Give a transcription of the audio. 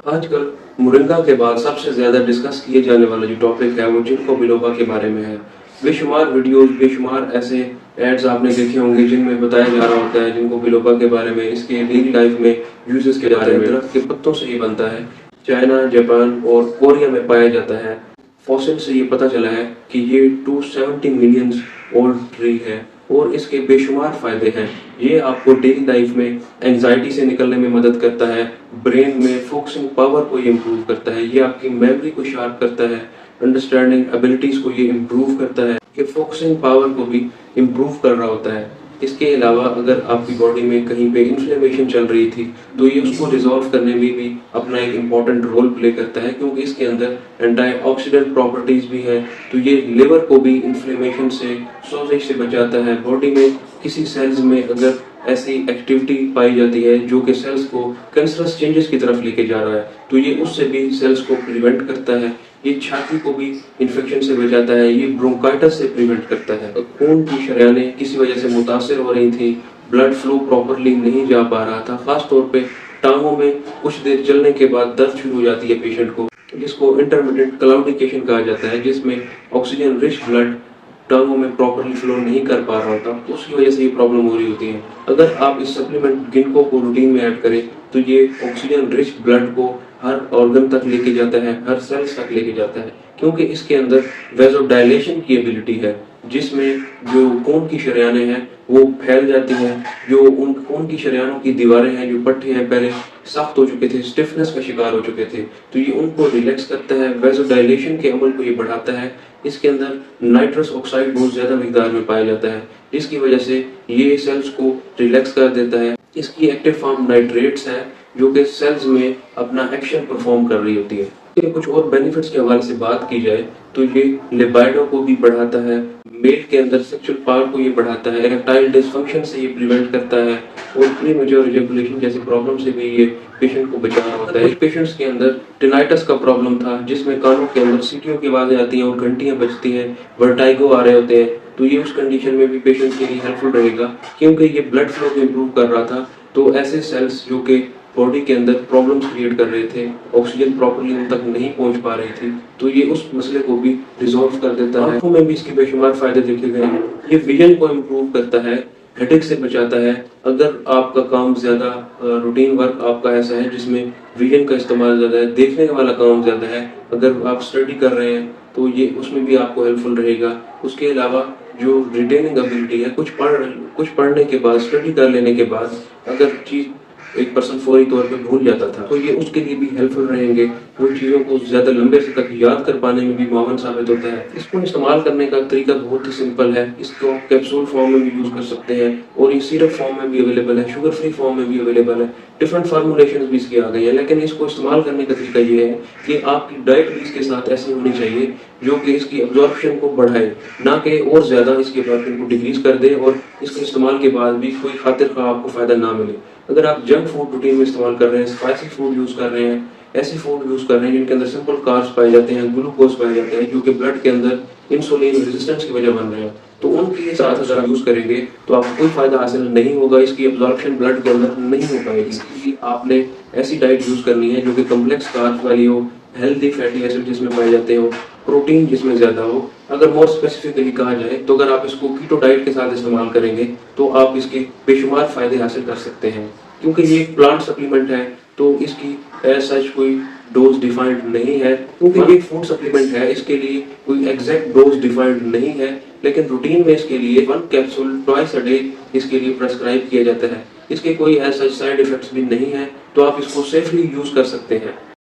آج کل مورنگا کے بعد سب سے زیادہ ڈسکس کیے جانے والا جو ٹاپک ہے وہ جنکو بلوبا کے بارے میں ہے۔ بے شمار ویڈیوز، بے شمار ایسے ایڈز آپ نے دیکھے ہوں گے جن میں بتایا جا رہا ہوتا ہے جنکو بلوبا کے بارے میں، اس کے ڈیلی لائف میں یوزز کے بارے میں۔ درخت کے پتوں سے یہ بنتا ہے، چائنا، جاپان اور کوریا میں پایا جاتا ہے۔ فوسل سے یہ پتہ چلا ہے کہ یہ 270 ملین اولڈ ٹری ہے اور اس کے بے شمار فائدے ہیں۔ یہ آپ کو ڈیلی لائف میں اینگزائٹی سے نکلنے میں مدد کرتا ہے، برین میں فوکسنگ پاور کو یہ امپروو کرتا ہے، یہ آپ کی میموری کو شارپ کرتا ہے، انڈرسٹینڈنگ ایبلٹیز کو یہ امپروو کرتا ہے، یہ فوکسنگ پاور کو بھی امپروو کر رہا ہوتا ہے۔ اس کے علاوہ اگر آپ کی باڈی میں کہیں پہ انفلیمیشن چل رہی تھی تو یہ اس کو ریزالو کرنے میں بھی اپنا ایک امپورٹنٹ رول پلے کرتا ہے، کیونکہ اس کے اندر اینٹی آکسیڈنٹ پراپرٹیز بھی ہیں، تو یہ لیور کو بھی انفلیمیشن سے، سوزش سے بچاتا ہے۔ باڈی میں کسی سیلز میں اگر ایسی ایکٹیویٹی پائی جاتی ہے جو کہ سیلز کو کینسرس چینجز کی طرف لے کے جا رہا ہے تو یہ اس سے بھی سیلز کو پریونٹ کرتا ہے۔ یہ چھاتی کو بھی انفیکشن سے بچاتا ہے، یہ برونکائٹس سے پریونٹ کرتا ہے۔ خون کی شریانیں کسی وجہ سے متاثر ہو رہی تھیں، بلڈ فلو پراپرلی نہیں جا پا رہا تھا، خاص طور پہ ٹانگوں میں کچھ دیر چلنے کے بعد درد شروع ہو جاتی ہے پیشنٹ کو، جس کو انٹرمیٹنٹ کلاؤڈیکیشن کہا جاتا ہے، جس میں آکسیجن رچ بلڈ ٹانگوں میں پراپرلی فلو نہیں کر پا رہا ہوتا، اس کی وجہ سے یہ پرابلم ہو رہی ہوتی ہے۔ اگر آپ اس سپلیمنٹ گنکو کو روٹین میں ایڈ کریں تو یہ آکسیجن رچ بلڈ کو ہر آرگن تک لے کے جاتا ہے، ہر سیلز تک لے کے جاتا ہے، کیونکہ اس کے اندر ویزو ڈائلیشن کی ایبلٹی ہے، جس میں جو خون کی شریانیں ہیں وہ پھیل جاتی ہیں، جو ان خون کی شریانوں کی دیواریں ہیں، جو پٹھے ہیں پہلے سخت ہو چکے تھے، اسٹفنس کا شکار ہو چکے تھے، تو یہ ان کو ریلیکس کرتا ہے، ویزو ڈائلیشن کے عمل کو یہ بڑھاتا ہے۔ اس کے اندر نائٹرس آکسائڈ بہت زیادہ مقدار میں پایا جاتا ہے، جس کی وجہ سے یہ سیلز کو ریلیکس کر دیتا ہے۔ اس کی ایکٹیو فارم نائٹریٹس ہے جو کہ سیلز میں اپنا ایکشن پرفارم کر رہی ہوتی ہے۔ کچھ اور بینیفٹس کے حوالے سے بات کی جائے تو یہ لیبائڈو کو بھی بڑھاتا ہے، میل کے اندر سیکشل پاور کو یہ بڑھاتا ہے، ایریکٹائل ڈسفنکشن سے یہ پریونٹ کرتا ہے اور پری میچور ایجیکولیشن جیسی پرابلم سے بھی یہ پیشنٹ کو بچا رہا ہوتا ہے۔ کچھ پیشنٹس کے اندر ٹینائٹس کا پرابلم تھا، جس میں کانوں کے اندر سیٹیوں کی آوازیں آتی ہیں اور گھنٹیاں بجتی ہیں، ورٹائگو آ رہے ہوتے ہیں، تو یہ اس کنڈیشن میں بھی پیشنٹ کے لیے ہیلپ فل رہے گا، کیونکہ یہ بلڈ فلو کو امپروو کر رہا تھا۔ تو ایسے سیلز جو کہ باڈی کے اندر پرابلمس کریٹ کر رہے تھے، آکسیجن پراپرلی ان تک نہیں پہنچ پا رہی تھی، تو یہ اس مسئلے کو بھی ریزالو کر دیتا ہے۔ آنکھوں میں بھی اس کے بے شمار فائدے دیکھے گئے ہیں۔ یہ ویژن کو امپروو کرتا ہے، ہیڈیک سے بچاتا ہے۔ اگر آپ کا کام زیادہ روٹین ورک آپ کا ایسا ہے جس میں ویژن کا استعمال زیادہ ہے، دیکھنے والا کام زیادہ ہے، اگر آپ اسٹڈی کر رہے ہیں تو یہ اس میں بھی آپ کو ہیلپ فل رہے گا۔ اس کے علاوہ جو ریٹیننگ ابیلٹی ہے، کچھ پڑھنے کے بعد، اسٹڈی کر لینے کے بعد اگر چیز ایک پرسن فوری طور پہ بھول جاتا تھا تو یہ اس کے لیے بھی ہیلپ فل رہیں گے، وہ چیزوں کو زیادہ لمبے سے تک یاد کر پانے میں بھی معاون ثابت ہوتا ہے۔ اس کو استعمال کرنے کا طریقہ بہت ہی سمپل ہے، اس کو کیپسول فارم میں بھی یوز کر سکتے ہیں اور یہ سیرپ فارم میں بھی اویلیبل ہے، شوگر فری فارم میں بھی اویلیبل ہے، ڈفرنٹ فارمولیشنز بھی اس کی آ گئی ہیں، لیکن اس کو استعمال کرنے کا طریقہ یہ ہے کہ آپ کی ڈائٹ بھی اس کے ساتھ ایسی ہونی چاہیے جو کہ اس کی ابزارپشن کو بڑھائے، نہ کہ اور زیادہ اس کی ابزارپشن کو ڈکریز کر دے اور اس کے استعمال کے بعد بھی کوئی خاطر خواہ آپ کو فائدہ نہ ملے۔ اگر آپ جنک فوڈ روٹین میں استعمال کر رہے ہیں، اسپائسی فوڈ یوز کر رہے ہیں، ایسی فوڈ یوز کر رہے ہیں جن کے اندر سمپل کاربس پائے جاتے ہیں، گلوکوز پائے جاتے ہیں جو کہ بلڈ کے اندر انسولین ریزسٹنس کی وجہ بن رہے ہیں، تو ان کے ساتھ اگر آپ یوز کریں گے تو آپ کو کوئی فائدہ حاصل نہیں ہوگا، اس کی ابزارپشن بلڈ کے اندر نہیں ہو پائے گی۔ اس لیے آپ نے ایسی ڈائٹ یوز کرنی ہے جو کہ کمپلیکس کاربس والی ہو، ہیلدی فیٹی ایسڈ جس میں پائے جاتے ہو، پروٹین جس میں زیادہ ہو۔ اگر مور اسپیسیفکلی کہا جائے تو اگر آپ اس کو کیٹو ڈائٹ کے ساتھ استعمال کریں گے تو آپ اس کے بے شمار فائدے حاصل کر سکتے ہیں۔ کیونکہ یہ ایک پلانٹ سپلیمنٹ ہے تو اس کی ایز سچ کوئی ڈوز ڈیفائنڈ نہیں ہے، کیونکہ یہ فوڈ سپلیمنٹ ہے، اس کے لیے کوئی ایگزیکٹ ڈوز ڈیفائنڈ نہیں ہے، لیکن روٹین میں اس کے لیے 1 کیپسول ٹوائس اے ڈے اس کے لیے پرسکرائب کیا جاتا ہے۔ اس کے کوئی ایز سچ سائیڈ ایفیکٹس بھی نہیں ہیں، تو آپ اس کو سیفلی یوز کر سکتے ہیں۔